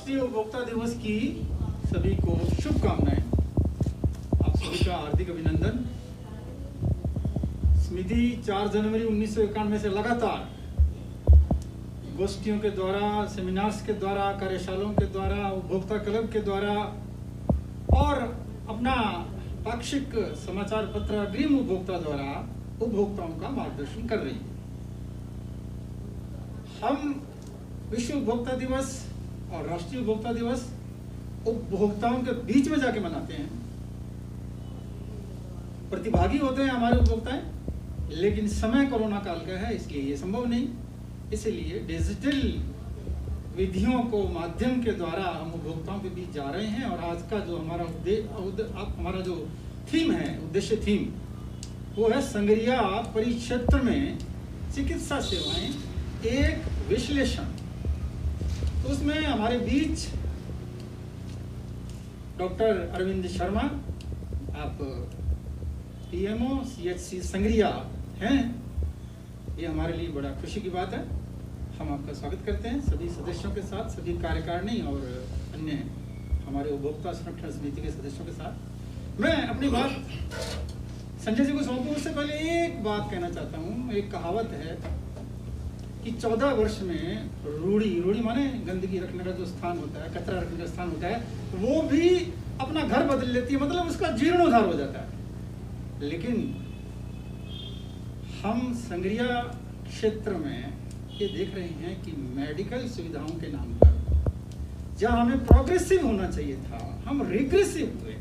राष्ट्रीय उपभोक्ता दिवस की सभी को शुभकामनाएं। आप सभी का हार्दिक अभिनंदन। समिति 4 जनवरी 1991 से लगातार गोष्ठियों के द्वारा, सेमिनार्स के द्वारा, कार्यशालाओं के द्वारा, उपभोक्ता क्लब के द्वारा और अपना पाक्षिक समाचार पत्र अग्रिम उपभोक्ता द्वारा उपभोक्ताओं का मार्गदर्शन कर रही है। हम विश्व उपभोक्ता दिवस और राष्ट्रीय उपभोक्ता दिवस उपभोक्ताओं के बीच में जाके मनाते हैं। प्रतिभागी होते हैं हमारे उपभोक्ताएं, लेकिन समय कोरोना काल का है, इसलिए ये संभव नहीं। इसलिए डिजिटल विधियों को माध्यम के द्वारा हम उपभोक्ताओं के बीच जा रहे हैं। और आज का जो हमारा हमारा जो थीम है, उद्देश्य थीम, वो है संग्रिया परिक्षेत्र में चिकित्सा सेवाएं एक विश्लेषण। तो उसमें हमारे बीच डॉक्टर अरविंद शर्मा, आप पीएमओ CHC संग्रिया हैं। ये हमारे लिए बड़ा खुशी की बात है। हम आपका स्वागत करते हैं सभी सदस्यों के साथ, सभी कार्यकारिणी और अन्य हमारे उपभोक्ता संरक्षण समिति के सदस्यों के साथ। मैं अपनी बात संजय जी को सौंपूं उससे पहले एक बात कहना चाहता हूँ। एक कहावत है कि 14 वर्ष में रूढ़ी माने गंदगी रखने का जो स्थान होता है, कचरा रखने का स्थान होता है, वो भी अपना घर बदल लेती है, मतलब उसका जीर्णोद्धार हो जाता है। लेकिन हम संग्रिया क्षेत्र में ये देख रहे हैं कि मेडिकल सुविधाओं के नाम पर जहां हमें प्रोग्रेसिव होना चाहिए था, हम रिग्रेसिव हुए,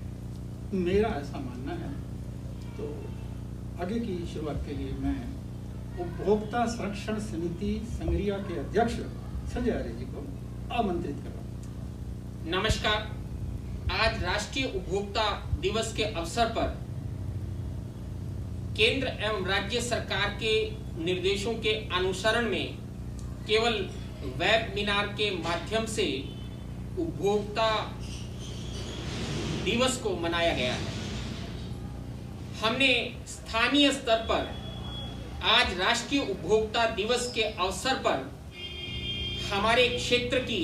मेरा ऐसा मानना है। तो आगे की शुरुआत के लिए मैं उपभोक्ता संरक्षण समिति संग्रिया के अध्यक्ष संजय आर्य जी को आमंत्रित कर रहा हूं। नमस्कार। आज राष्ट्रीय उपभोक्ता दिवस के अवसर पर केंद्र एवं राज्य सरकार के निर्देशों के अनुसरण में केवल वेबिनार के माध्यम से उपभोक्ता दिवस को मनाया गया है। हमने स्थानीय स्तर पर आज राष्ट्रीय उपभोक्ता दिवस के अवसर पर हमारे क्षेत्र की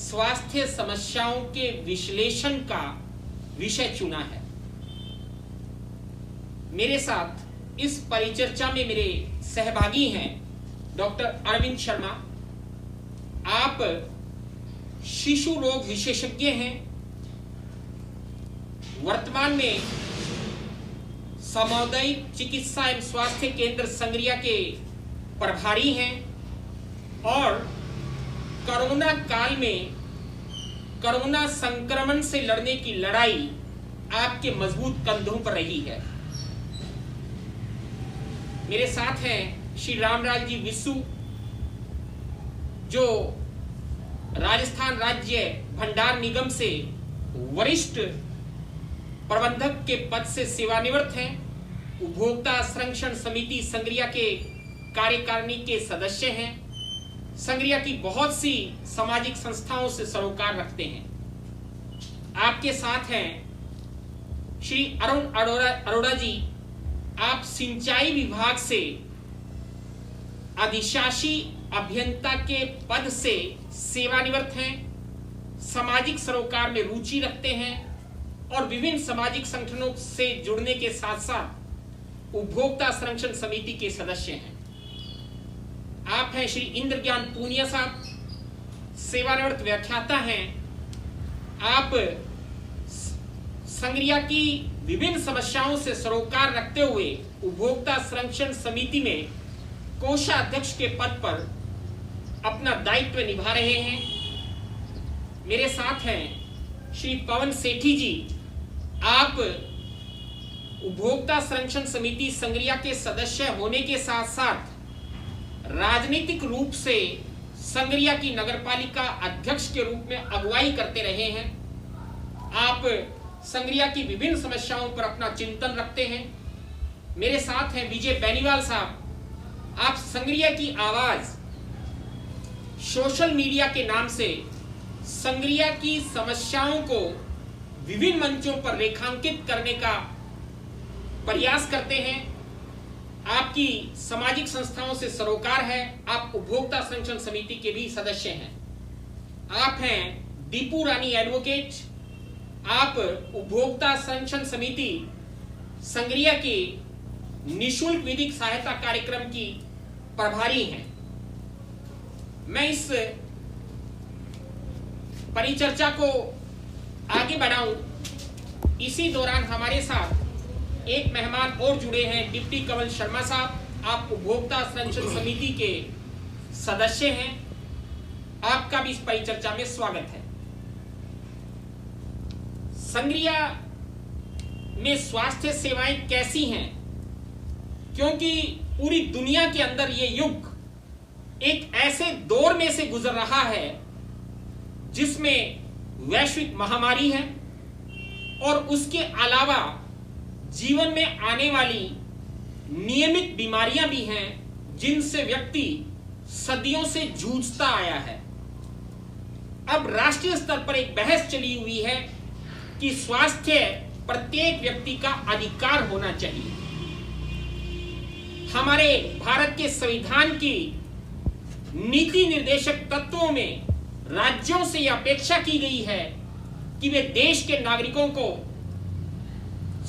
स्वास्थ्य समस्याओं के विश्लेषण का विषय चुना है। मेरे साथ इस परिचर्चा में मेरे सहभागी हैं डॉक्टर अरविंद शर्मा। आप शिशु रोग विशेषज्ञ हैं, वर्तमान में सामुदायिक चिकित्सा एवं स्वास्थ्य केंद्र संग्रिया के प्रभारी हैं और कोरोना काल में कोरोना संक्रमण से लड़ने की लड़ाई आपके मजबूत कंधों पर रही है। मेरे साथ हैं श्री रामराज जी विसु, जो राजस्थान राज्य भंडार निगम से वरिष्ठ प्रबंधक के पद से सेवानिवृत्त हैं। उपभोक्ता संरक्षण समिति संग्रिया के कार्यकारिणी के सदस्य हैं। संग्रिया की बहुत सी सामाजिक संस्थाओं से सरोकार रखते हैं। आपके साथ हैं श्री अरुण अरोड़ा जी। आप सिंचाई विभाग से अधिशासी अभियंता के पद से सेवानिवृत्त हैं। सामाजिक सरोकार में रुचि रखते हैं और विभिन्न सामाजिक संगठनों से जुड़ने के साथ साथ उपभोक्ता संरक्षण समिति के सदस्य हैं। आप हैं श्री इंद्रज्ञान पूनिया साहब, सेवानिवृत्त व्याख्याता हैं। आप संग्रिया की विभिन्न समस्याओं से सरोकार रखते हुए उपभोक्ता संरक्षण समिति में कोषाध्यक्ष के पद पर अपना दायित्व निभा रहे हैं। मेरे साथ हैं श्री पवन सेठी जी। आप उपभोक्ता संरक्षण समिति संग्रिया के सदस्य होने के साथ साथ राजनीतिक रूप से संग्रिया की नगरपालिका अध्यक्ष के रूप में अगुवाई करते रहे हैं। आप संग्रिया की विभिन्न समस्याओं पर अपना चिंतन रखते हैं। मेरे साथ हैं विजय बेनीवाल साहब। आप संग्रिया की आवाज सोशल मीडिया के नाम से संग्रिया की समस्याओं को विभिन्न मंचों पर रेखांकित करने का प्रयास करते हैं। आपकी सामाजिक संस्थाओं से सरोकार है। आप उपभोक्ता संरक्षण समिति के भी सदस्य हैं। आप हैं दीपू रानी एडवोकेट, आप उपभोक्ता संरक्षण समिति संग्रिया की निशुल्क विधिक सहायता कार्यक्रम की प्रभारी हैं। मैं इस परिचर्चा को आगे बढ़ाऊं, इसी दौरान हमारे साथ एक मेहमान और जुड़े हैं, डिप्टी कमल शर्मा साहब। आप उपभोक्ता संरक्षण समिति के सदस्य हैं, आपका भी इस परिचर्चा में स्वागत है। संग्रिया में स्वास्थ्य सेवाएं कैसी हैं, क्योंकि पूरी दुनिया के अंदर ये युग एक ऐसे दौर में से गुजर रहा है जिसमें वैश्विक महामारी है और उसके अलावा जीवन में आने वाली नियमित बीमारियां भी हैं जिनसे व्यक्ति सदियों से जूझता आया है। अब राष्ट्रीय स्तर पर एक बहस चली हुई है कि स्वास्थ्य प्रत्येक व्यक्ति का अधिकार होना चाहिए। हमारे भारत के संविधान की नीति निर्देशक तत्वों में राज्यों से यह अपेक्षा की गई है कि वे देश के नागरिकों को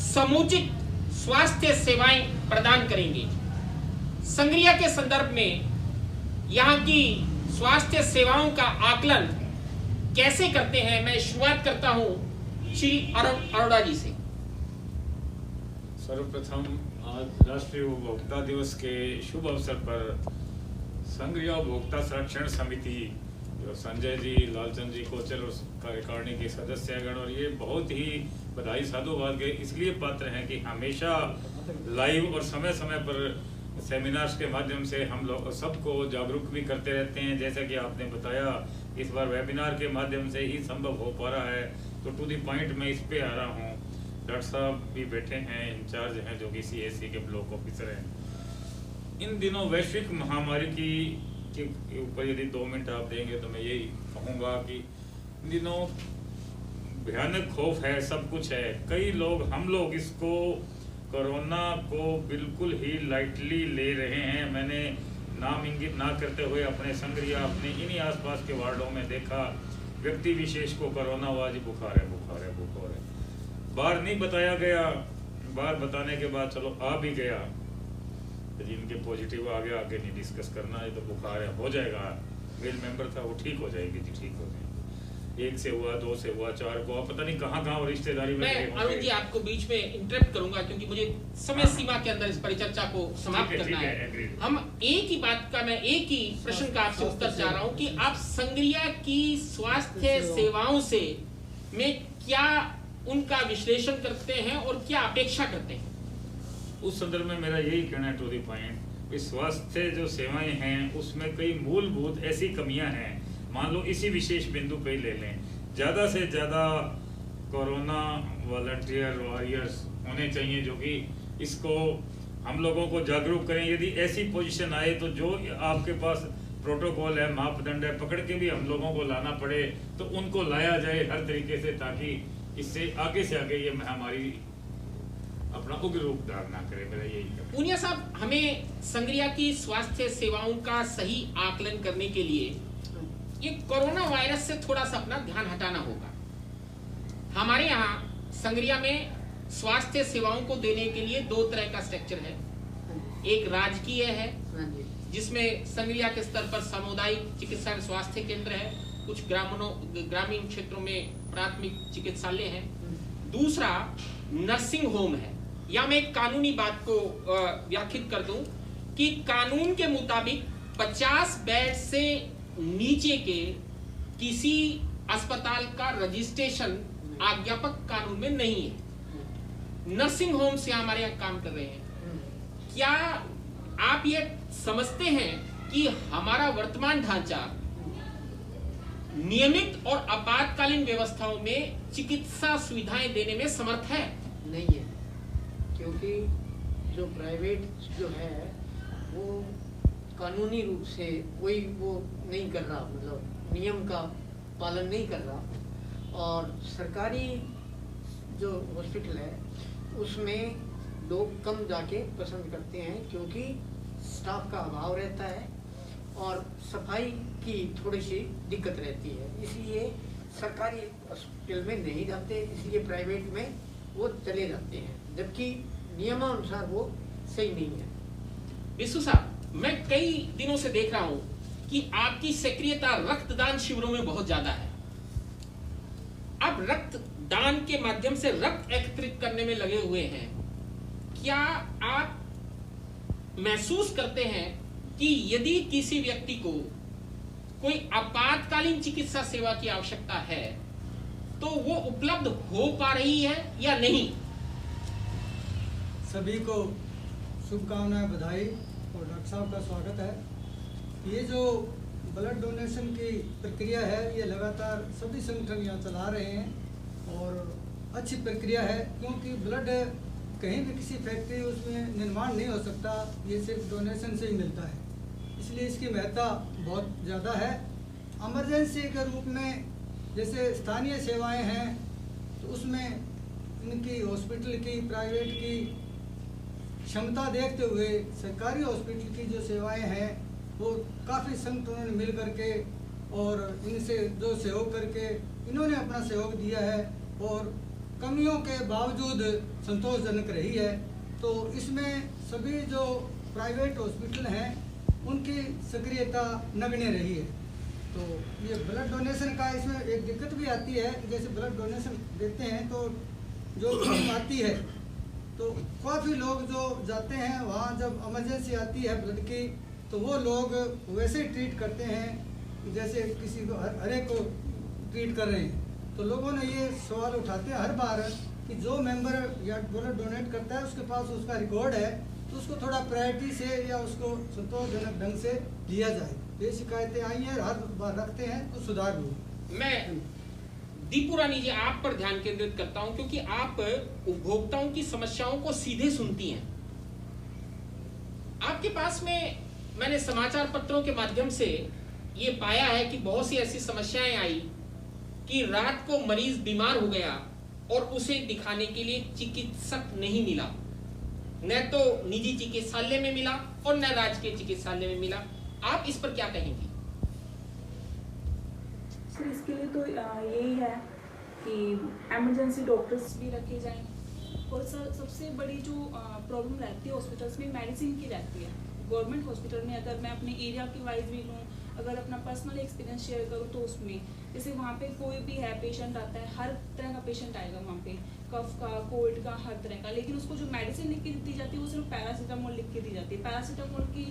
समुचित स्वास्थ्य सेवाएं प्रदान करेंगे। संग्रिया के संदर्भ में यहां की स्वास्थ्य सेवाओं का आकलन कैसे करते हैं, मैं शुरुआत करता हूं श्री अरोड़ा जी से। सर्वप्रथम आज राष्ट्रीय उपभोक्ता दिवस के शुभ अवसर पर संग्रिया उपभोक्ता संरक्षण समिति, जो संजय जी, लालचंद जी कोचर और कार्यकारिणी के सदस्यगण, और ये बहुत ही बधाई साधुवाद के इसलिए पात्र हैं कि हमेशा लाइव और समय समय पर सेमिनार्स के माध्यम से हम लोग सबको जागरूक भी करते रहते हैं। जैसा कि आपने बताया, इस बार वेबिनार के माध्यम से ही संभव हो पा रहा है, तो टू द पॉइंट मैं इस पे आ रहा हूँ। डॉक्टर साहब भी बैठे हैं, इंचार्ज हैं, जो कि CSC के ब्लॉक ऑफिसर हैं। इन दिनों वैश्विक महामारी के ऊपर यदि 2 मिनट आप देंगे तो मैं यही कहूँगा कि इन दिनों भयानक खौफ है, सब कुछ है। कई लोग, हम लोग इसको कोरोना को बिल्कुल ही लाइटली ले रहे हैं। मैंने नाम इंगित ना करते हुए अपने संग्रिया, अपने इन्हीं आसपास के वार्डों में देखा व्यक्ति विशेष को कोरोना हुआ, जी बुखार है, बुखार है, बुखार है। बाहर नहीं बताया गया, बाहर बताने के बाद चलो आ भी गया, जिनके पॉजिटिव आ गया आगे नहीं डिस्कस करना है, तो बुखार है, हो जाएगा। मेल मेंबर था, वो ठीक हो जाएगी जी, ठीक हो जाएगी। 1 से हुआ, 2 से हुआ, 4 को, पता नहीं कहाँ रिश्तेदारी में। मैं अरुण जी आपको बीच में इंटरप्ट करूंगा क्योंकि मुझे समय सीमा के अंदर इस परिचर्चा को समाप्त करना है। हम एक ही बात का, मैं एक ही प्रश्न का आपसे उत्तर चाह रहा हूँ कि आप संग्रिया की स्वास्थ्य सेवाओं से में क्या उनका विश्लेषण करते हैं और क्या अपेक्षा करते हैं? उस संदर्भ में मेरा यही कहना है, टू द पॉइंट, स्वास्थ्य जो सेवाएं हैं उसमें कई मूलभूत ऐसी कमियां हैं। मान लो इसी विशेष बिंदु पे ही ले लें, ज़्यादा से ज़्यादा कोरोना वॉलंटियर वॉरियर्स होने चाहिए जो कि इसको हम लोगों को जागरूक करें। यदि ऐसी पोजीशन आए तो जो आपके पास प्रोटोकॉल है, मापदंड है, पकड़ के भी हम लोगों को लाना पड़े तो उनको लाया जाए हर तरीके से, ताकि इससे आगे ये महामारी अपना उग्र रूप धारण ना करे। मेरा यही कहना है। पूनिया साहब, हमें संग्रिया की स्वास्थ्य सेवाओं का सही आकलन करने के लिए ये कोरोना वायरस से थोड़ा सा अपना ध्यान हटाना होगा। हमारे यहाँ संग्रिया में स्वास्थ्य सेवाओं को देने के लिए 2 तरह का स्ट्रक्चर है। एक राजकीय है जिसमें संग्रिया के स्तर पर सामुदायिक चिकित्सा स्वास्थ्य केंद्र है, कुछ ग्रामीण क्षेत्रों में प्राथमिक चिकित्सालय है। दूसरा नर्सिंग होम है। या मैं एक कानूनी बात को व्याख्यात कर दूं कि कानून के मुताबिक 50 बेड से नीचे के किसी अस्पताल का रजिस्ट्रेशन आज्ञापक कानून में नहीं है। नर्सिंग होम से हमारे यहाँ काम कर रहे हैं। क्या आप ये समझते हैं कि हमारा वर्तमान ढांचा नियमित और आपातकालीन व्यवस्थाओं में चिकित्सा सुविधाएं देने में समर्थ है? नहीं है, क्योंकि जो प्राइवेट जो है वो कानूनी रूप से कोई वो नहीं कर रहा, मतलब नियम का पालन नहीं कर रहा। और सरकारी जो हॉस्पिटल है उसमें लोग कम जाके पसंद करते हैं क्योंकि स्टाफ का अभाव रहता है और सफाई की थोड़ी सी दिक्कत रहती है। इसलिए सरकारी हॉस्पिटल में नहीं जाते, इसलिए प्राइवेट में वो चले जाते हैं, जबकि नियमानुसार वो सही नहीं है। विशु साहब, मैं कई दिनों से देख रहा हूं कि आपकी सक्रियता रक्तदान शिविरों में बहुत ज्यादा है। आप रक्तदान के माध्यम से रक्त एकत्रित करने में लगे हुए हैं। क्या आप महसूस करते हैं कि यदि किसी व्यक्ति को कोई आपातकालीन चिकित्सा सेवा की आवश्यकता है तो वो उपलब्ध हो पा रही है या नहीं? सभी को शुभकामनाएं, बधाई और डॉक्टर साहब का स्वागत है। ये जो ब्लड डोनेशन की प्रक्रिया है ये लगातार सभी संगठन यहाँ चला रहे हैं और अच्छी प्रक्रिया है, क्योंकि ब्लड कहीं भी किसी फैक्ट्री उसमें निर्माण नहीं हो सकता, ये सिर्फ डोनेशन से ही मिलता है, इसलिए इसकी महत्ता बहुत ज़्यादा है। इमरजेंसी के रूप में जैसे स्थानीय सेवाएं हैं तो उसमें इनकी हॉस्पिटल की, प्राइवेट की क्षमता देखते हुए सरकारी हॉस्पिटल की जो सेवाएं हैं वो काफ़ी संगठनों ने मिल करके और इनसे जो सहयोग करके इन्होंने अपना सहयोग दिया है और कमियों के बावजूद संतोषजनक रही है। तो इसमें सभी जो प्राइवेट हॉस्पिटल हैं उनकी सक्रियता नगण्य रही है। तो ये ब्लड डोनेशन का इसमें एक दिक्कत भी आती है, जैसे ब्लड डोनेशन देते हैं तो जो आती है तो काफ़ी लोग जो जाते हैं वहाँ जब इमरजेंसी आती है ब्लड की तो वो लोग वैसे ही ट्रीट करते हैं जैसे किसी को हर एक को ट्रीट कर रहे हैं। तो लोगों ने ये सवाल उठाते हैं हर बार कि जो मेंबर या ब्लड डोनेट करता है उसके पास उसका रिकॉर्ड है तो उसको थोड़ा प्रायोरिटी से या उसको संतोषजनक ढंग से लिया जाए। ये शिकायतें आई हैं, हर बार रखते हैं तो सुधार भी। मैं दीपू रानी जी आप पर ध्यान केंद्रित करता हूं क्योंकि आप उपभोक्ताओं की समस्याओं को सीधे सुनती हैं। आपके पास में मैंने समाचार पत्रों के माध्यम से ये पाया है कि बहुत सी ऐसी समस्याएं आई कि रात को मरीज बीमार हो गया और उसे दिखाने के लिए चिकित्सक नहीं मिला, न तो निजी चिकित्सालय में मिला और न राजकीय चिकित्सालय में मिला। आप इस पर क्या कहेंगी? सर इसके लिए तो यही है कि इमरजेंसी डॉक्टर्स भी रखे जाएं और सर सबसे बड़ी जो प्रॉब्लम रहती है हॉस्पिटल्स में मेडिसिन की रहती है। गवर्नमेंट हॉस्पिटल में अगर मैं अपने एरिया की वाइज भी लूँ, अगर अपना पर्सनल एक्सपीरियंस शेयर करूँ तो उसमें जैसे वहाँ पे कोई भी है पेशेंट आता है, हर तरह का पेशेंट आएगा वहाँ पे, कफ का, कोल्ड का, हर तरह का, लेकिन उसको जो मेडिसिन लिख के दी जाती है वो सिर्फ पैरासीटामोल लिख के दी जाती है। पैरासीटामोल की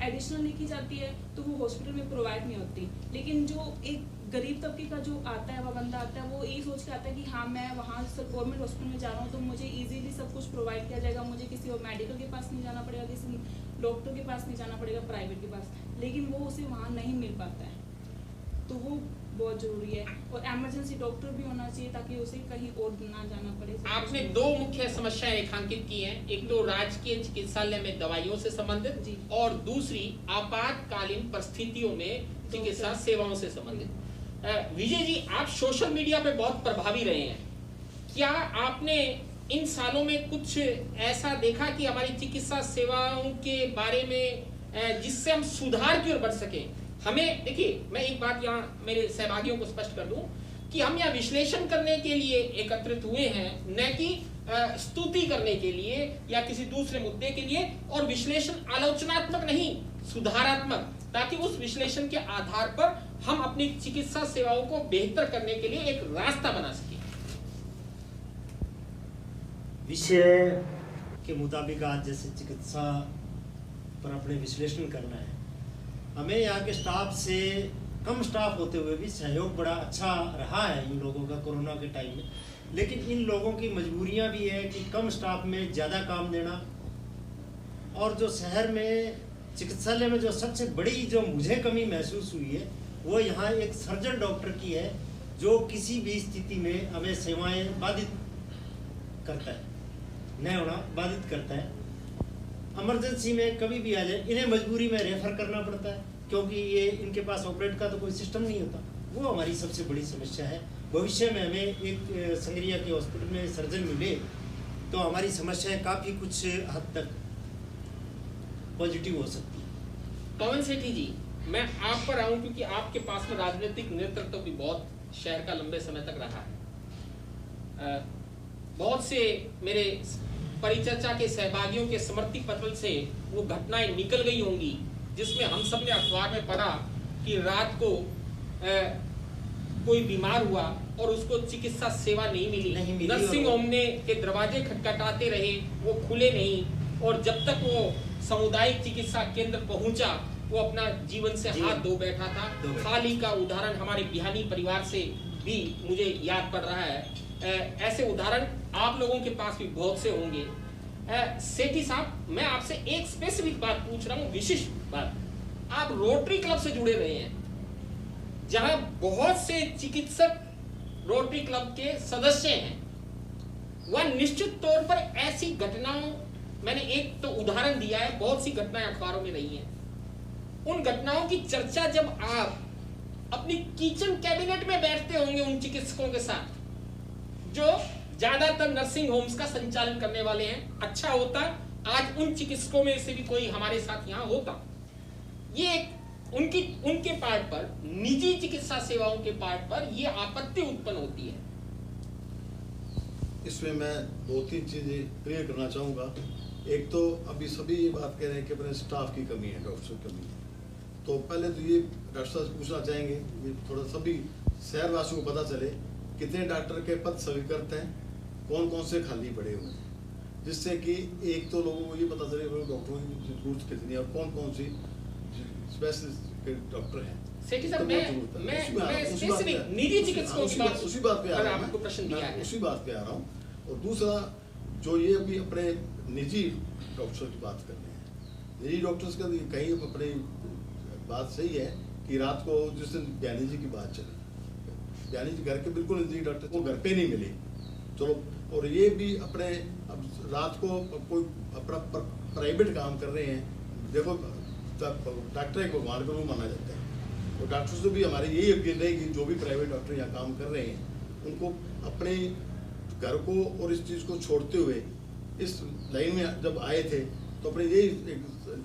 एडिशनल लिखी जाती है तो वो हॉस्पिटल में प्रोवाइड नहीं होती। लेकिन जो एक गरीब तबके का जो आता है, वह बंदा आता है, वो यही सोच के आता है कि हाँ मैं वहाँ सर गवर्नमेंट हॉस्पिटल में जा रहा हूँ तो मुझे इजीली सब कुछ प्रोवाइड किया जाएगा, मुझे किसी और मेडिकल के पास नहीं जाना पड़ेगा, किसी डॉक्टर के पास नहीं जाना पड़ेगा, प्राइवेट के पास, लेकिन वो उसे वहाँ नहीं मिल पाता है। तो वो बहुत जरूरी है और इमरजेंसी डॉक्टर भी होना चाहिए ताकि उसे कहीं और ना जाना पड़े। आपने दो मुख्य समस्याएं रेखांकित की हैं, एक तो राजकीय चिकित्सालय में दवाइयों से संबंधित और दूसरी आपातकालीन परिस्थितियों में चिकित्सा सेवाओं से संबंधित। विजय जी, आप सोशल मीडिया पे बहुत प्रभावी रहे हैं, क्या आपने इन सालों में कुछ ऐसा देखा कि हमारी चिकित्सा सेवाओं के बारे में जिससे हम सुधार की ओर बढ़ सके? हमें देखिए, मैं एक बात यहाँ मेरे सहभागियों को स्पष्ट कर दूं कि हम यहाँ विश्लेषण करने के लिए एकत्रित हुए हैं, न कि स्तुति करने के लिए या किसी दूसरे मुद्दे के लिए, और विश्लेषण आलोचनात्मक नहीं, सुधारात्मक, ताकि उस विश्लेषण के आधार पर हम अपनी चिकित्सा सेवाओं को बेहतर करने के लिए एक रास्ता बना सकें। विषय के मुताबिक आज जैसे चिकित्सा पर अपने विश्लेषण करना है, हमें यहाँ के स्टाफ से कम स्टाफ होते हुए भी सहयोग बड़ा अच्छा रहा है इन लोगों का कोरोना के टाइम में। लेकिन इन लोगों की मजबूरियाँ भी है कि कम स्टाफ में ज़्यादा काम देना, और जो शहर में चिकित्सालय में जो सबसे बड़ी जो मुझे कमी महसूस हुई है वो यहाँ एक सर्जन डॉक्टर की है जो किसी भी स्थिति में हमें सेवाएं बाधित करता है, न होना बाधित करता है। इमरजेंसी में कभी भी आ जाए इन्हें मजबूरी में रेफर करना पड़ता है क्योंकि ये इनके पास ऑपरेट का तो कोई सिस्टम नहीं होता। वो हमारी सबसे बड़ी समस्या है। भविष्य में हमें एक संगरिया के हॉस्पिटल में सर्जन मिले तो हमारी समस्याएं काफ़ी कुछ हद तक पॉजिटिव हो सकती है। पवन सेठी जी, मैं आप पर आऊं क्योंकि आपके पास में राजनीतिक नेतृत्व भी बहुत शहर का लंबे समय तक रहा है। बहुत से मेरे परिचर्चा के सहभागियों के स्मृति पटल से वो घटनाएं निकल गई होंगी जिसमें हम सब ने अखबार में पढ़ा कि रात को कोई बीमार हुआ और उसको चिकित्सा सेवा नहीं मिली। नर्सिंग होम के दरवाजे खटखटाते रहे, वो खुले नहीं, और जब तक वो सामुदायिक चिकित्सा केंद्र पहुंचा वो अपना जीवन से हाथ धो बैठा था। हाल ही का उदाहरण हमारे बिहानी परिवार से भी मुझे याद पड़ रहा है। ऐसे उदाहरण आप लोगों के पास भी बहुत से होंगे। सेठी साहब, मैं आपसे एक स्पेसिफिक बात पूछ रहा हूँ, विशिष्ट बात। आप रोटरी क्लब से जुड़े रहे हैं जहां बहुत से चिकित्सक रोटरी क्लब के सदस्य हैं। वह निश्चित तौर पर ऐसी घटनाओं, मैंने एक तो उदाहरण दिया है, बहुत सी घटनाएं अखबारों में रही हैं। उन घटनाओं की चर्चा जब आप अपनी किचन कैबिनेट में बैठते होंगे उन चिकित्सकों के साथ जो ज्यादातर नर्सिंग होम्स का संचालन करने वाले हैं, अच्छा होता आज उन चिकित्सकों में से भी कोई हमारे साथ यहाँ होता। ये एक उनके पार्ट पर, निजी चिकित्सा सेवाओं के पार्ट पर ये आपत्ति उत्पन्न होती है। इसमें मैं 2-3 चीजें क्लियर करना चाहूँगा। एक तो अभी सभी ये बात कह रहे हैं कि अपने स्टाफ की कमी है, डॉक्टर की कमी है। तो पहले तो ये डॉक्टर साहब से पूछना चाहेंगे, ये थोड़ा सभी शहरवासियों को पता चले कितने डॉक्टर के पद स्वीकृत हैं, कौन कौन से खाली पड़े हुए हैं, जिससे कि एक तो लोगों को ये पता चले डॉक्टरों की जरूरत कितनी है और कौन कौन सी स्पेशलिस्ट के डॉक्टर हैं। सेठी साहब, मैं स्पेसिफिक निजी चिकित्सकों की बात, उसी बात पे आ रहा हूं, आपको प्रश्न दिया है, उसी बात पे आ रहा हूँ। और दूसरा जो ये अभी अपने निजी डॉक्टर की बात कर रहे हैं, निजी डॉक्टर्स का कहीं अपनी बात सही है कि रात को जिस दिन बयानी जी की बात चली, बयानी जी घर के बिल्कुल निजी डॉक्टर को घर पे नहीं मिले, चलो, और ये भी अपने अब रात को कोई अपना प्राइवेट काम कर रहे हैं। देखो डॉक्टर एक भगवान का रूप माना जाता है, तो डॉक्टर से भी हमारी यही अपील रहेगी जो भी प्राइवेट डॉक्टर यहाँ काम कर रहे हैं उनको अपने घर को और इस चीज़ को छोड़ते हुए इस लाइन में जब आए थे तो अपने यही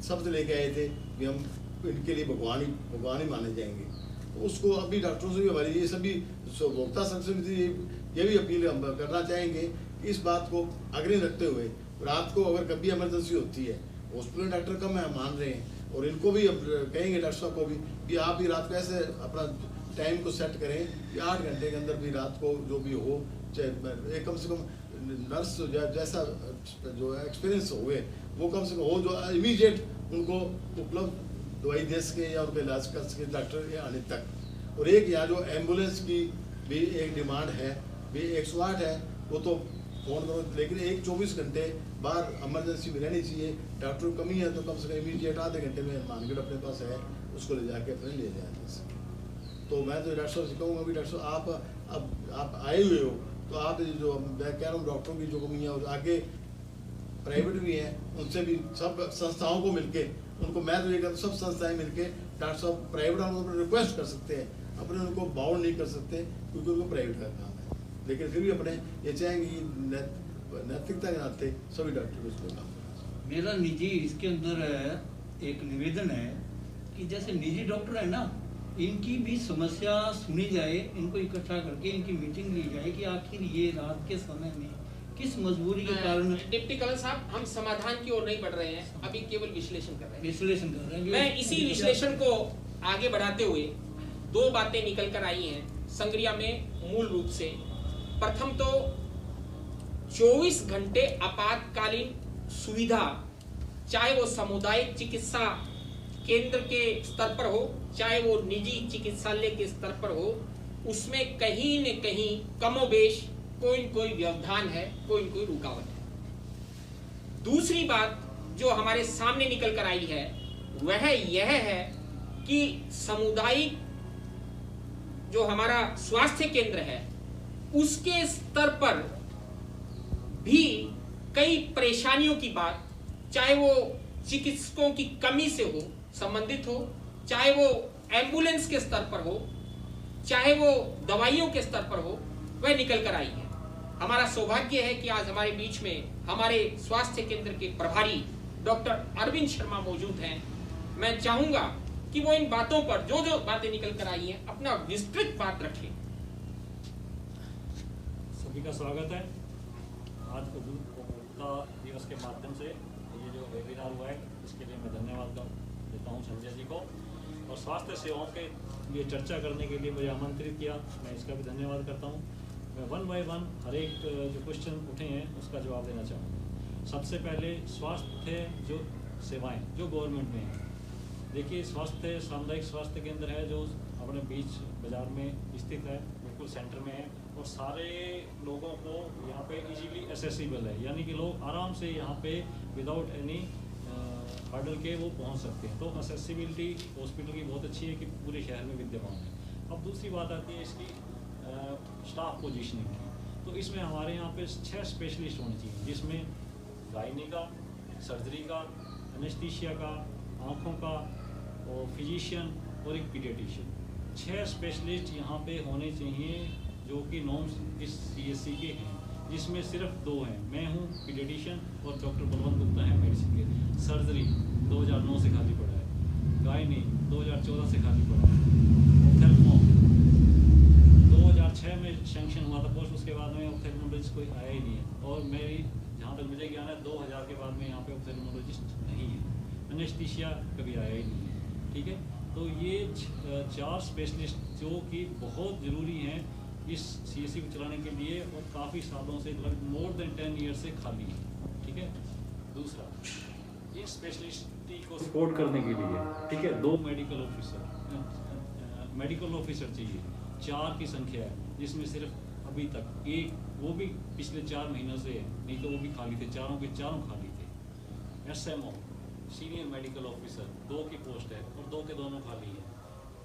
शब्द लेके आए थे कि हम इनके लिए भगवान ही माने जाएंगे। तो उसको अभी डॉक्टरों से भी हमारी ये सभी उपभोक्ता संघ समिति ये भी अपील हम करना चाहेंगे, इस बात को अग्रणी रखते हुए रात को अगर कभी इमरजेंसी होती है, हॉस्पिटल डॉक्टर कम है मान रहे हैं, और इनको भी अब कहेंगे डॉक्टर साहब को भी कि आप भी रात को ऐसे अपना टाइम को सेट करें कि 8 घंटे के अंदर भी रात को जो भी हो, चाहे कम से कम नर्स जैसा जो एक्सपीरियंस हुए वो कम से कम हो, जो इमीडिएट उनको उपलब्ध दवाई दे सके या उनका इलाज कर सके डॉक्टर के आने तक। और एक यहाँ जो एम्बुलेंस की भी एक डिमांड है, भी 108 है, वो तो फोन करो, लेकिन एक 24 घंटे बाहर इमरजेंसी में रहनी चाहिए। डॉक्टर कमी है तो कम से कम इमीडिएट आधे घंटे में मार्केट अपने पास है, उसको ले जाके अपने ले जाए। तो मैं तो डॉक्टर साहब से कहूँगा भी डॉक्टर साहब आप आए हुए हो तो आप जो मैं कह रहा हूँ डॉक्टरों की जो कमी है और आगे प्राइवेट भी हैं उनसे भी सब संस्थाओं को मिलके उनको, मैं तो ये कहता हूँ सब संस्थाएं मिलके डॉक्टर साहब प्राइवेट हम रिक्वेस्ट कर सकते हैं, अपने उनको बाउंड नहीं कर सकते क्योंकि उनको प्राइवेट का काम है, लेकिन फिर भी अपने ये चाहेंगे कि नैतिकता के नाते सभी डॉक्टर को इसको काम करना। मेरा निजी इसके अंदर एक निवेदन है कि जैसे निजी डॉक्टर है ना, इनकी भी समस्या सुनी जाए, इनको इकट्ठा करके इनकी मीटिंग ली जाए कि आखिर ये रात के समय में किस मजबूरी के कारण। डिप्टी कलेक्टर साहब, हम समाधान की ओर नहीं बढ़ रहे हैं, अभी केवल विश्लेषण कर रहे हैं। मैं इसी विश्लेषण को आगे बढ़ाते हुए 2 बातें निकल कर आई हैं संग्रिया में। मूल रूप से प्रथम तो 24 घंटे आपातकालीन सुविधा, चाहे वो सामुदायिक चिकित्सा केंद्र के स्तर पर हो चाहे वो निजी चिकित्सालय के स्तर पर हो, उसमें कहीं न कहीं कमोबेश कोई न कोई व्यवधान है, कोई न कोई रुकावट है। दूसरी बात जो हमारे सामने निकल कर आई है वह यह है कि सामुदायिक जो हमारा स्वास्थ्य केंद्र है उसके स्तर पर भी कई परेशानियों की बात, चाहे वो चिकित्सकों की कमी से हो संबंधित हो, चाहे वो एम्बुलेंस के स्तर पर हो, चाहे वो दवाइयों के स्तर पर हो, वह निकल कर आई है। हमारा सौभाग्य है कि आज हमारे बीच में हमारे स्वास्थ्य केंद्र के प्रभारी डॉक्टर अरविंद शर्मा मौजूद हैं। मैं चाहूंगा कि वो इन बातों पर जो जो बातें निकल कर आई हैं अपना विस्तृत बात रखें सभी का स्वागत है। आज उपभोक्ता दिवस के माध्यम से ये जो वेबिनार हुआ है इसके लिए मैं धन्यवाद देता हूँ संजय जी को, और स्वास्थ्य सेवाओं के लिए चर्चा करने के लिए मुझे आमंत्रित किया, मैं इसका भी धन्यवाद करता हूँ। मैं 1 बाय 1 हर एक जो क्वेश्चन उठे हैं उसका जवाब देना चाहूँगा। सबसे पहले स्वास्थ्य जो सेवाएँ जो गवर्नमेंट में हैं, देखिए स्वास्थ्य सामुदायिक स्वास्थ्य केंद्र है जो अपने बीच बाज़ार में स्थित है, बिल्कुल सेंटर में है, और सारे लोगों को यहाँ पे इजीली एसेसिबल है, यानी कि लोग आराम से यहाँ पे विदाउट एनी हर्डल के वो पहुँच सकते हैं। तो एसेसिबिलिटी हॉस्पिटल की बहुत अच्छी है कि पूरे शहर में विद्यमान है। अब दूसरी बात आती है इसकी स्टाफ पोजीशनिंग की। तो इसमें हमारे यहाँ पे 6 स्पेशलिस्ट होने चाहिए, जिसमें गायनी का, सर्जरी का, एनेस्थीसिया का, आँखों का, और फिजिशियन और एक पीडियाट्रिशियन। 6 स्पेशलिस्ट यहाँ पे होने चाहिए जो कि नॉर्म्स इस CSC के हैं, जिसमें सिर्फ 2 हैं। मैं हूँ पीडियाट्रिशियन और डॉक्टर बलवंत गुप्ता है मेडिसिन के। सर्जरी 2009 से खाली पड़ा है, गायनी 2014 से खाली पड़ा है, ऑप्थेल्मो 2006 में सेंक्शन हुआ था पोस्ट, उसके बाद में ऑप्थेल्मोलॉजिस्ट कोई आया ही नहीं है, और मेरी जहाँ तक मुझे ज्ञान है 2000 के बाद में यहाँ पे ऑप्थेल्मोलॉजिस्ट नहीं है। एनेस्थीसिया कभी आया ही नहीं है, ठीक है। तो ये 4 स्पेशलिस्ट जो कि बहुत ज़रूरी हैं इस CSC को चलाने के लिए, और काफ़ी सालों से लगभग मोर देन 10 ईयर से खाली है, ठीक है। दूसरा, इस स्पेशलिस्टी को सपोर्ट करने के लिए, ठीक है, 2 मेडिकल ऑफिसर चाहिए। 4 की संख्या है, जिसमें सिर्फ अभी तक एक, वो भी पिछले 4 महीनों से है, नहीं तो वो भी खाली थे, चारों के चारों खाली थे। SMO सीनियर मेडिकल ऑफिसर 2 की पोस्ट है, और 2 के दोनों खाली है,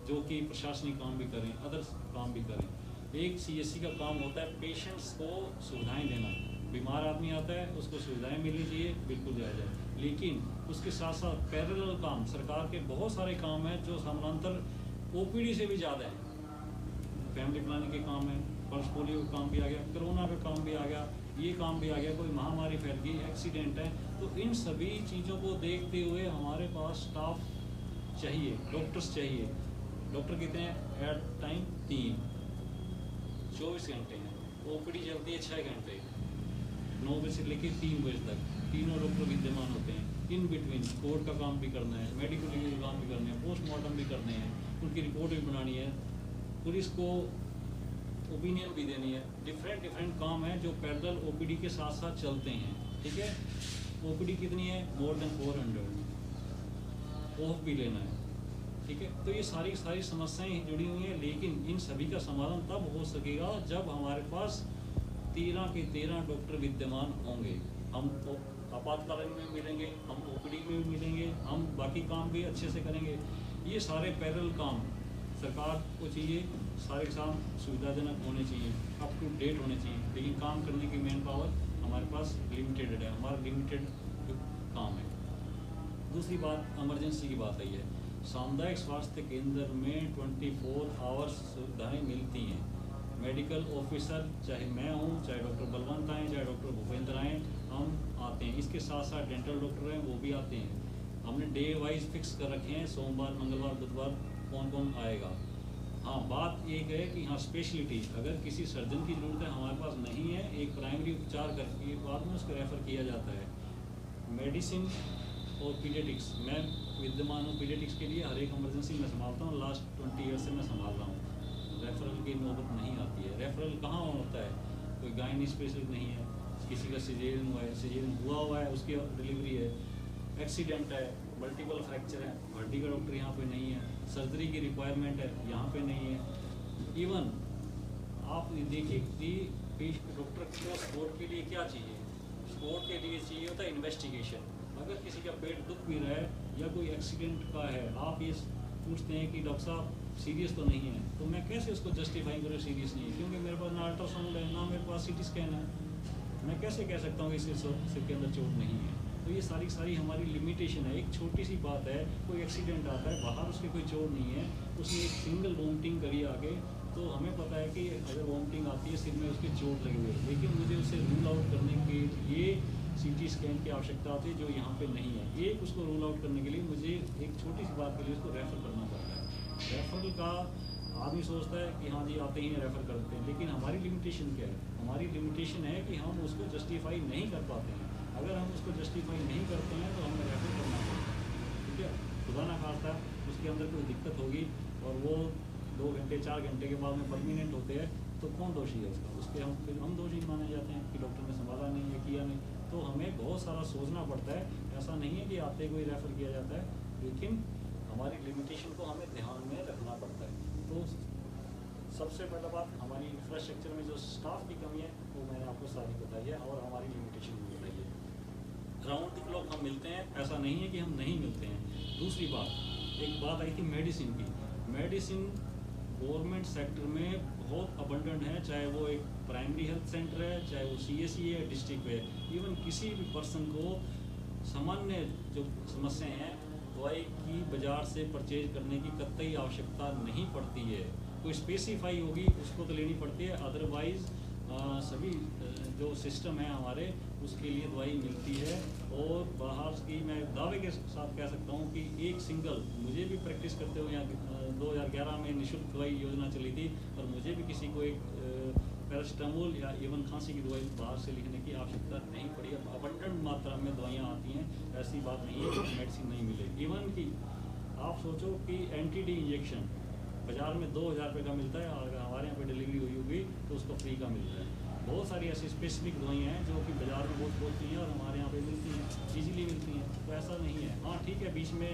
जो कि प्रशासनिक काम भी करें, अदर काम भी करें। एक CSC का काम होता है पेशेंट्स को सुविधाएं देना। बीमार आदमी आता है, उसको सुविधाएं मिलनी चाहिए, बिल्कुल जायज़ है, लेकिन उसके साथ साथ पैरेलल काम, सरकार के बहुत सारे काम हैं जो समानांतर OPD से भी ज़्यादा हैं। फैमिली प्लानिंग के काम है, पल्स पोलियो का काम भी आ गया, कोरोना का काम भी आ गया, ये काम भी आ गया, कोई महामारी फैल गई, एक्सीडेंट है। तो इन सभी चीज़ों को देखते हुए हमारे पास स्टाफ चाहिए, डॉक्टर्स चाहिए। डॉक्टर कितने हैं एट टाइम? 3, 24 घंटे हैं। OPD चलती है 6 घंटे, 9 बजे से लेकर 3 बजे तक, तीनों डॉक्टर विद्यमान होते हैं। इन बिटवीन कोर्ट का काम भी करना है, मेडिकल लीगल काम भी करने हैं, पोस्टमार्टम भी करने हैं, उनकी रिपोर्ट भी बनानी है, पुलिस को ओपिनियन भी देनी है। डिफरेंट काम है जो पैरेलल OPD के साथ साथ चलते हैं, ठीक है। OPD कितनी है? More than 400। ऑफ भी लेना है, ठीक है। तो ये सारी समस्याएं जुड़ी हुई हैं, लेकिन इन सभी का समाधान तब हो सकेगा जब हमारे पास 13 के 13 डॉक्टर विद्यमान होंगे। हम तो आपातकालीन में मिलेंगे, हम OPD में भी मिलेंगे, हम बाकी काम भी अच्छे से करेंगे। ये सारे पैरेलल काम सरकार को चाहिए, सारे काम सुविधाजनक होने चाहिए, अप टू डेट होने चाहिए, लेकिन काम करने की मैन पावर हमारे पास लिमिटेड है, हमारा लिमिटेड काम है। दूसरी बात, इमरजेंसी की बात आई है। सामुदायिक स्वास्थ्य केंद्र में 24 आवर्स सुविधाएँ मिलती हैं। मेडिकल ऑफिसर, चाहे मैं हूँ, चाहे डॉक्टर बलवंत आएँ, चाहे डॉक्टर भूपेंद्र आएँ, हम आते हैं। इसके साथ साथ डेंटल डॉक्टर हैं, वो भी आते हैं। हमने डे वाइज फिक्स कर रखे हैं, सोमवार, मंगलवार, बुधवार कौन आएगा। हाँ, बात एक है कि हाँ स्पेशलिटी, अगर किसी सर्जन की ज़रूरत है, हमारे पास नहीं है, एक प्राइमरी उपचार करके बाद में उसको रेफ़र किया जाता है। मेडिसिन और पीडियाट्रिक्स, मैं विद्यमान हूँ पीडियाट्रिक्स के लिए, हर एक इमरजेंसी में संभालता हूँ, लास्ट 20 ईयर से मैं संभाल रहा हूँ। रेफरल की नौबत नहीं आती है। रेफरल कहाँ होता है? कोई गायनी स्पेशलिस्ट नहीं है, किसी का सिजेरियन हुआ है, सिजेरियन हुआ है, उसकी डिलीवरी है, एक्सीडेंट है, मल्टीपल फ्रैक्चर है, हड्डी का डॉक्टर यहाँ पे नहीं है, सर्जरी की रिक्वायरमेंट है, यहाँ पे नहीं है। इवन आप देखिए कि डॉक्टर को स्पोर्ट के लिए क्या चाहिए? स्पोर्ट के लिए चाहिए होता है इन्वेस्टिगेशन। अगर किसी का पेट दुख भी रहा है या कोई एक्सीडेंट का है, आप ये पूछते हैं कि डॉक्टर साहब सीरियस तो नहीं है, तो मैं कैसे उसको जस्टिफाई करूँ सीरियस नहीं है? क्योंकि मेरे पास ना अल्ट्रासाउंड है, ना मेरे पास CT स्कैन है, मैं कैसे कह सकता हूँ कि इसके सिर के अंदर चोट नहीं है? तो ये सारी हमारी लिमिटेशन है। एक छोटी सी बात है, कोई एक्सीडेंट आता है, बाहर उसकी कोई चोट नहीं है, उसने एक सिंगल वॉमिटिंग करी आगे, तो हमें पता है कि अगर वॉमिटिंग आती है, सिर में उसकी चोट लगी हुई है, लेकिन मुझे उसे रूल आउट करने के लिए CT स्कैन की आवश्यकता होती है, जो यहाँ पे नहीं है। एक उसको रूल आउट करने के लिए मुझे एक छोटी सी बात के लिए उसको रेफ़र करना पड़ता है। रेफरल का आदमी सोचता है कि हाँ जी आते ही रेफ़र करते हैं, लेकिन हमारी लिमिटेशन क्या है? हमारी लिमिटेशन है कि हम उसको जस्टिफाई नहीं कर पाते हैं। अगर हम उसको जस्टिफाई नहीं करते हैं तो हमें रेफ़र करना पड़ेगा, ठीक है। खुदा ना खास्ता उसके अंदर कोई दिक्कत होगी और वो 2 घंटे 4 घंटे के बाद में परमानेंट होते हैं, तो कौन दोषी है उसका? उसके हम दोषी माने जाते हैं कि डॉक्टर ने संभाला नहीं है, किया नहीं। तो हमें बहुत सारा सोचना पड़ता है। ऐसा नहीं है कि आते कोई रेफ़र किया जाता है, लेकिन हमारी लिमिटेशन को हमें ध्यान में रखना पड़ता है। तो सबसे पहला बात, हमारी इंफ्रास्ट्रक्चर में जो स्टाफ की कमी है वो मैंने आपको सारी बताई है, और हमारी लिमिटेशन भी बताई है। राउंड द क्लॉक हम मिलते हैं, ऐसा नहीं है कि हम नहीं मिलते हैं। दूसरी बात, एक बात आई थी मेडिसिन की। मेडिसिन गवर्नमेंट सेक्टर में बहुत अबंडेंट है, चाहे वो एक प्राइमरी हेल्थ सेंटर है, चाहे वो CSE है, डिस्ट्रिक्ट है। इवन किसी भी पर्सन को सामान्य जो समस्याएं हैं, दवाई की बाज़ार से परचेज करने की कतई आवश्यकता नहीं पड़ती है। कोई स्पेसिफाई होगी उसको तो लेनी पड़ती है, अदरवाइज़ सभी जो सिस्टम है हमारे उसके लिए दवाई मिलती है। और बाहर की मैं दावे के साथ कह सकता हूँ कि एक सिंगल, मुझे भी प्रैक्टिस करते हुए यहाँ 2011 में निःशुल्क दवाई योजना चली थी, और मुझे भी किसी को एक पैरास्टामोल या इवन खांसी की दवाई बाहर से लिखने की आवश्यकता नहीं पड़ी। अब अबंडेंट मात्रा में दवाइयाँ आती हैं, ऐसी बात नहीं है कि मेडिसिन नहीं मिले। इवन कि आप सोचो कि एंटी-डी इंजेक्शन बाज़ार में 2000 रुपये का मिलता है, और अगर हमारे यहाँ पे डिलीवरी हुई होगी तो उसको फ्री का मिल रहा है। बहुत सारी ऐसी स्पेसिफिक दवाइयाँ हैं जो कि बाज़ार में बहुत होती हैं और हमारे यहाँ पे मिलती हैं, ईजीली मिलती हैं। तो ऐसा नहीं है। हाँ ठीक है, बीच में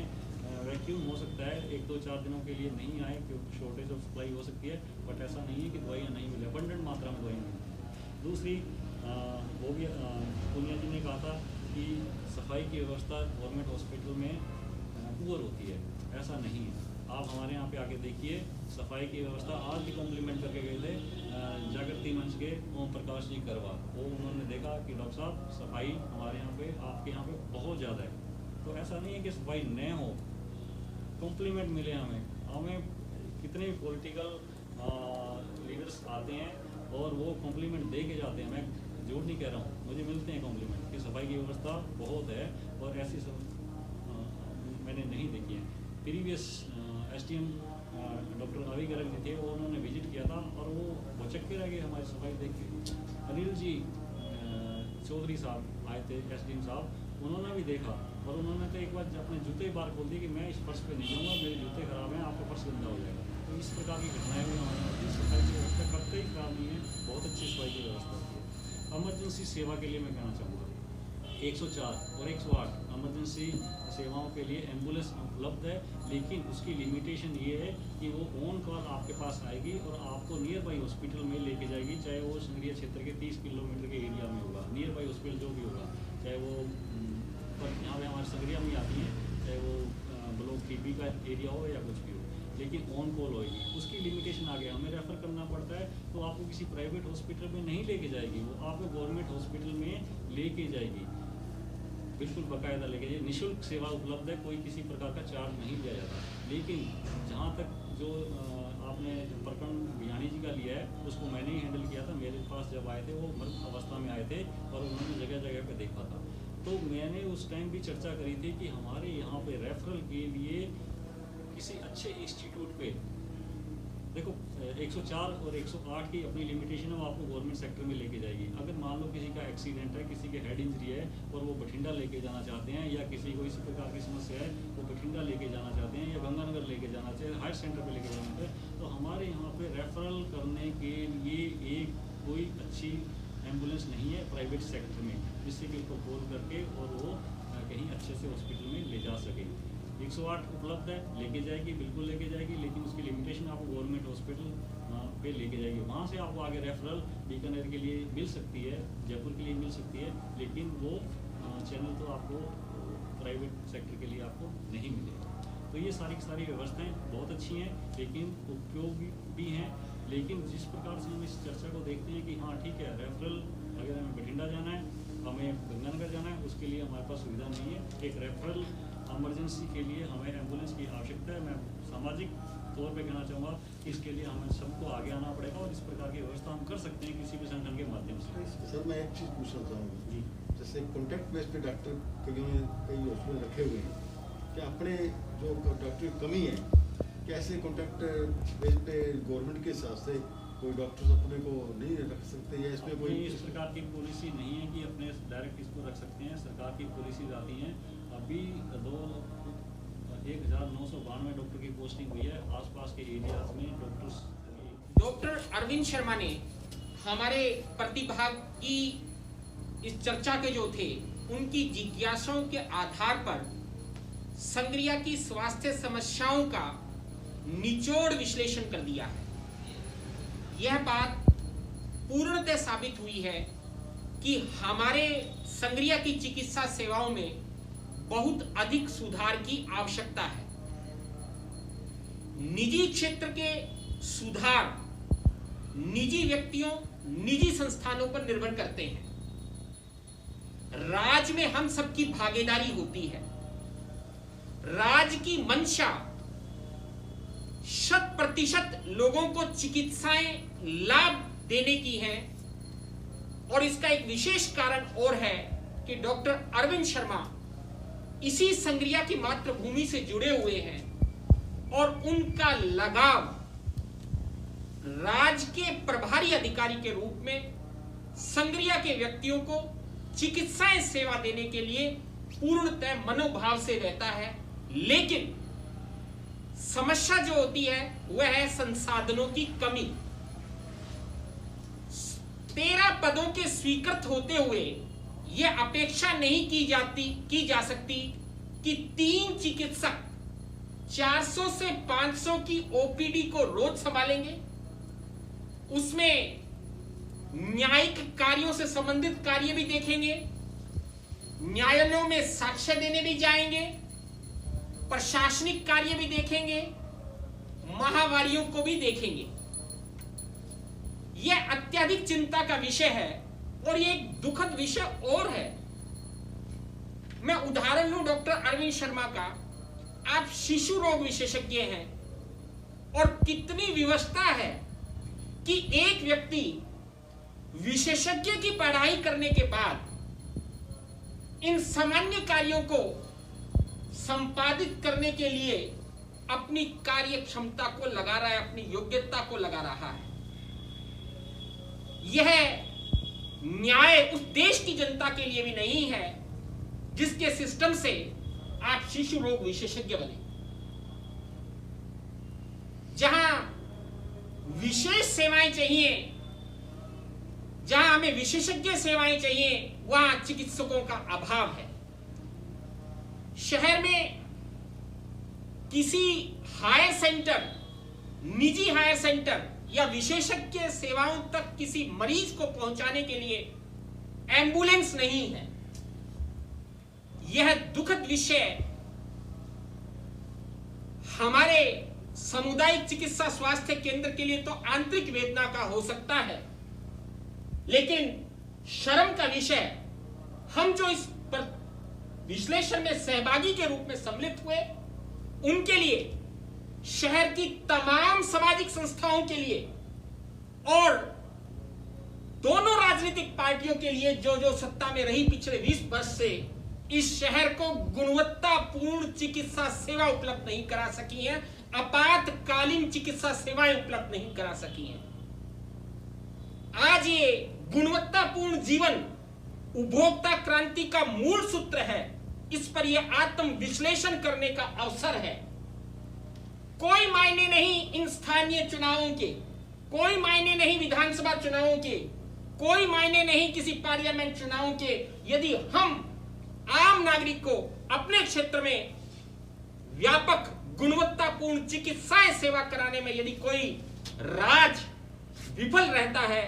वैक्यूम हो सकता है, 1-2-4 दिनों के लिए नहीं आए क्योंकि शॉर्टेज ऑफ सप्लाई हो सकती है, बट ऐसा नहीं है कि दवाइयाँ नहीं मिले, अबंडेंट मात्रा में दवाइयाँ मिलती हैं। दूसरी वो भी पूनिया जी ने कहा था कि सफाई की व्यवस्था गवर्नमेंट हॉस्पिटल में पुअर होती है। ऐसा नहीं है। आप हमारे यहाँ पे आके देखिए, सफाई की व्यवस्था आज भी कॉम्प्लीमेंट करके गए थे जागृति मंच के ओम प्रकाश जी करवा। वो उन्होंने देखा कि डॉक्टर साहब सफाई हमारे यहाँ पे, आपके यहाँ पे बहुत ज़्यादा है। तो ऐसा नहीं है कि सफाई न हो, कॉम्प्लीमेंट मिले हमें कितने पॉलिटिकल लीडर्स आते हैं और वो कॉम्प्लीमेंट दे के जाते हैं। मैं झूठ नहीं कह रहा हूँ, मुझे मिलते हैं कॉम्प्लीमेंट कि सफाई की व्यवस्था बहुत है, और ऐसी मैंने नहीं देखी है। प्रीवियस SDM डॉक्टर अभी गर्ग जी थे, वो उन्होंने विजिट किया था और वो भचक्के रह गए हमारी सफाई देख के। अनिल जी चौधरी साहब आए थे, SDM साहब, उन्होंने भी देखा और उन्होंने तो एक बार अपने जूते बार खोल दिए कि मैं इस फर्श पे नहीं जाऊँगा, मेरे जूते खराब हैं, आपका फर्श गंदा हो जाएगा। तो इस प्रकार की घटनाएं भी हमारे यहाँ सफाई की व्यवस्था कतई खराब नहीं है, बहुत अच्छी सफाई की व्यवस्था होती है। इमरजेंसी सेवा के लिए मैं कहना चाहूँगा 104 और 108 इमरजेंसी सेवाओं के लिए एम्बुलेंस उपलब्ध है, लेकिन उसकी लिमिटेशन ये है कि वो ऑन कॉल आपके पास आएगी और आपको नियर बाई हॉस्पिटल में लेके जाएगी, चाहे वो संगरिया क्षेत्र के 30 किलोमीटर के एरिया में होगा। नियर बाई हॉस्पिटल जो भी होगा, चाहे वो पर यहाँ पे हमारे संगरिया में आती हैं, चाहे वो ब्लॉक TB का एरिया हो या कुछ भी हो, लेकिन ऑन कॉल होएगी। उसकी लिमिटेशन आ गया, हमें रेफ़र करना पड़ता है, तो आपको किसी प्राइवेट हॉस्पिटल में नहीं लेके जाएगी, वो आपको गवर्नमेंट हॉस्पिटल में लेके जाएगी, बिल्कुल बाकायदा लेके जाइए। निःशुल्क सेवा उपलब्ध है, कोई किसी प्रकार का चार्ज नहीं लिया जाता। लेकिन जहाँ तक जो आपने प्रकरण बियानी जी का लिया है, उसको मैंने ही हैंडल किया था। मेरे पास जब आए थे वो मृत अवस्था में आए थे और उन्होंने जगह जगह पे देखा था, तो मैंने उस टाइम भी चर्चा करी थी कि हमारे यहाँ पे रेफरल के लिए किसी अच्छे इंस्टीट्यूट पे, देखो 104 और 108 की अपनी लिमिटेशन है, वो आपको गवर्नमेंट सेक्टर में लेके जाएगी। अगर मान लो किसी का एक्सीडेंट है, किसी के हेड इंजरी है और वो बठिंडा लेके जाना चाहते हैं, या किसी को इसी प्रकार की समस्या है वो बठिंडा लेके जाना चाहते हैं या गंगानगर लेके जाना चाहते हैं, हायर सेंटर पे लेके जाना चाहते हैं, तो हमारे यहाँ पे रेफरल करने के लिए एक कोई अच्छी एम्बुलेंस नहीं है प्राइवेट सेक्टर में, जिससे कि उसको कॉल करके और वो कहीं अच्छे से हॉस्पिटल में ले जा सके। 108 उपलब्ध है, लेके जाएगी, बिल्कुल लेके जाएगी, लेकिन उसकी लिमिटेशन आपको गवर्नमेंट हॉस्पिटल पे लेके जाएगी। वहाँ से आपको आगे रेफरल बीकानेर के लिए मिल सकती है, जयपुर के लिए मिल सकती है, लेकिन वो चैनल तो आपको प्राइवेट सेक्टर के लिए आपको नहीं मिलेगा। तो ये सारी की सारी व्यवस्थाएं बहुत अच्छी हैं, लेकिन उपयोगी भी हैं। लेकिन जिस प्रकार से हम इस चर्चा को देखते हैं कि हाँ ठीक है, रेफरल अगर हमें बठिंडा जाना है, हमें गंगानगर जाना है, उसके लिए हमारे पास सुविधा नहीं है। एक रेफरल इमरजेंसी के लिए हमें एम्बुलेंस की आवश्यकता है। मैं सामाजिक तौर पे कहना चाहूँगा कि इसके लिए हमें सबको आगे आना पड़ेगा और इस प्रकार की व्यवस्था हम कर सकते हैं किसी भी संगठन के माध्यम से। सर मैं एक चीज़ पूछना चाहूँगा जी, जैसे कॉन्टैक्ट बेस पे डॉक्टर कई हॉस्पिटल रखे हुए हैं, क्या अपने जो डॉक्टर की कमी है कैसे कॉन्टैक्ट बेस पे गवर्नमेंट के हिसाब से कोई डॉक्टर्स अपने को नहीं रख सकते या इसमें कोई अपनी सरकार की पॉलिसी नहीं है कि अपने डायरेक्ट इसको रख सकते हैं। सरकार की पॉलिसीज आती हैं। अभी 1992 डॉक्टर की पोस्टिंग हुई है आसपास के एरियाज में डॉक्टर्स। डॉक्टर अरविंद शर्मा ने हमारे प्रतिभागी इस चर्चा के जो थे उनकी जिज्ञासाओं के आधार पर संग्रिया की स्वास्थ्य समस्याओं का निचोड़ विश्लेषण कर दिया है। यह बात पूर्णतः साबित हुई है कि हमारे संग्रिया की चिकित्सा सेवाओं में बहुत अधिक सुधार की आवश्यकता है। निजी क्षेत्र के सुधार निजी व्यक्तियों, निजी संस्थानों पर निर्भर करते हैं। राज्य में हम सबकी भागीदारी होती है। राज्य की मंशा 100% लोगों को चिकित्साएं लाभ देने की है और इसका एक विशेष कारण और है कि डॉक्टर अरविंद शर्मा इसी संग्रिया की मातृभूमि से जुड़े हुए हैं और उनका लगाव राज्य के प्रभारी अधिकारी के रूप में संग्रिया के व्यक्तियों को चिकित्साएं सेवा देने के लिए पूर्णतः मनोभाव से रहता है। लेकिन समस्या जो होती है वह है संसाधनों की कमी। 13 पदों के स्वीकृत होते हुए यह अपेक्षा नहीं की जा सकती कि 3 चिकित्सक 400 से 500 की ओपीडी को रोज संभालेंगे। उसमें न्यायिक कार्यों से संबंधित कार्य भी देखेंगे, न्यायालयों में साक्ष्य देने भी जाएंगे, प्रशासनिक कार्य भी देखेंगे, महावारियों को भी देखेंगे। यह अत्यधिक चिंता का विषय है और यह एक दुखद विषय और है। मैं उदाहरण लूं डॉक्टर अरविंद शर्मा का। आप शिशु रोग विशेषज्ञ हैं और कितनी विवशता है कि एक व्यक्ति विशेषज्ञ की पढ़ाई करने के बाद इन सामान्य कार्यों को संपादित करने के लिए अपनी कार्य क्षमता को लगा रहा है, अपनी योग्यता को लगा रहा है। यह न्याय उस देश की जनता के लिए भी नहीं है जिसके सिस्टम से आप शिशु रोग विशेषज्ञ बने। जहां विशेष सेवाएं चाहिए, जहां हमें विशेषज्ञ सेवाएं चाहिए, वहां चिकित्सकों का अभाव है। शहर में किसी हायर सेंटर, निजी हायर सेंटर या विशेषज्ञ सेवाओं तक किसी मरीज को पहुंचाने के लिए एम्बुलेंस नहीं है। यह दुखद विषय हमारे सामुदायिक चिकित्सा स्वास्थ्य केंद्र के लिए तो आंतरिक वेदना का हो सकता है, लेकिन शर्म का विषय हम जो इस पर विश्लेषण में सहभागी के रूप में सम्मिलित हुए उनके लिए, शहर की तमाम सामाजिक संस्थाओं के लिए और दोनों राजनीतिक पार्टियों के लिए जो सत्ता में रही पिछले 20 वर्ष से इस शहर को गुणवत्तापूर्ण चिकित्सा सेवा उपलब्ध नहीं करा सकी हैं, आपातकालीन चिकित्सा सेवाएं उपलब्ध नहीं करा सकी हैं। आज ये गुणवत्तापूर्ण जीवन उपभोक्ता क्रांति का मूल सूत्र है। इस पर यह आत्म विश्लेषण करने का अवसर है। कोई मायने नहीं इन स्थानीय चुनावों के, कोई मायने नहीं विधानसभा चुनावों के, कोई मायने नहीं किसी पार्लियामेंट चुनावों के, यदि हम आम नागरिक को अपने क्षेत्र में व्यापक गुणवत्तापूर्ण चिकित्सा सेवा कराने में यदि कोई राज विफल रहता है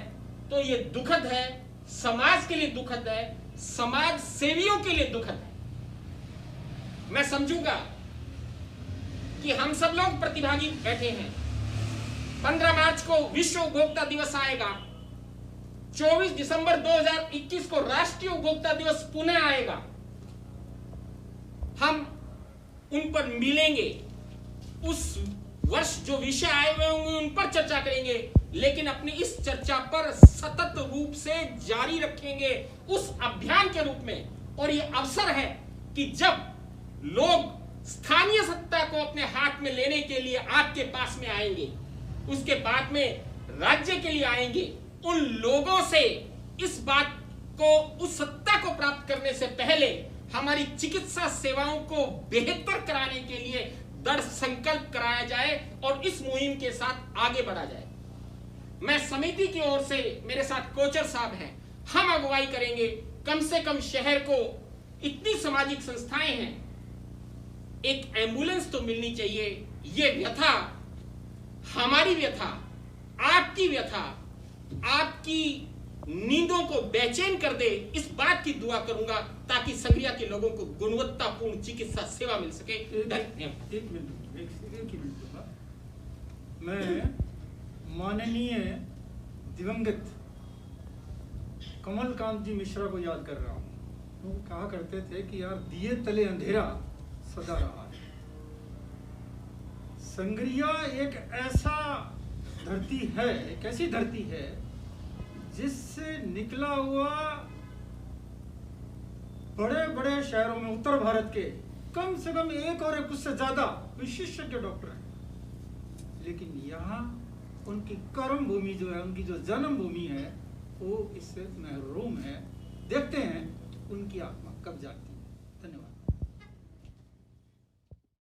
तो ये दुखद है, समाज के लिए दुखद है, समाज सेवियों के लिए दुखद है। मैं समझूंगा कि हम सब लोग प्रतिभागी बैठे हैं। 15 मार्च को विश्व उपभोक्ता दिवस आएगा, 24 दिसंबर 2021 को राष्ट्रीय उपभोक्ता दिवस पुनः आएगा। हम उन पर मिलेंगे, उस वर्ष जो विषय आए हुए होंगे उन पर चर्चा करेंगे, लेकिन अपनी इस चर्चा पर सतत रूप से जारी रखेंगे उस अभियान के रूप में। और ये अवसर है कि जब लोग स्थानीय सत्ता को अपने हाथ में लेने के लिए आपके पास में आएंगे, उसके बाद में राज्य के लिए आएंगे, उन लोगों से इस बात को, उस सत्ता को प्राप्त करने से पहले हमारी चिकित्सा सेवाओं को बेहतर कराने के लिए दृढ़ संकल्प कराया जाए और इस मुहिम के साथ आगे बढ़ा जाए। मैं समिति की ओर से, मेरे साथ कोचर साहब हैं, हम अगुवाई करेंगे। कम से कम शहर को इतनी सामाजिक संस्थाएं हैं, एक एम्बुलेंस तो मिलनी चाहिए। ये व्यथा, हमारी व्यथा, आपकी व्यथा, आपकी नींदों को बेचैन कर दे, इस बात की दुआ करूंगा ताकि संग्रिया के लोगों को गुणवत्तापूर्ण चिकित्सा सेवा मिल सके। एक मिनट दूंगा। मैं माननीय दिवंगत कमल कांत जी मिश्रा को याद कर रहा हूँ। वो कहा करते थे कि यार दिए तले अंधेरा सदा रहा है। संग्रिया एक ऐसा धरती है, एक ऐसी धरती है जिससे निकला हुआ बड़े बड़े शहरों में, उत्तर भारत के कम से कम एक और एक उससे ज्यादा विशेषज्ञ डॉक्टर हैं। लेकिन यहाँ उनकी कर्म भूमि जो है, उनकी जो जन्म भूमि है, वो इससे महरूम है। देखते हैं उनकी आत्मा कब जाती है। धन्यवाद।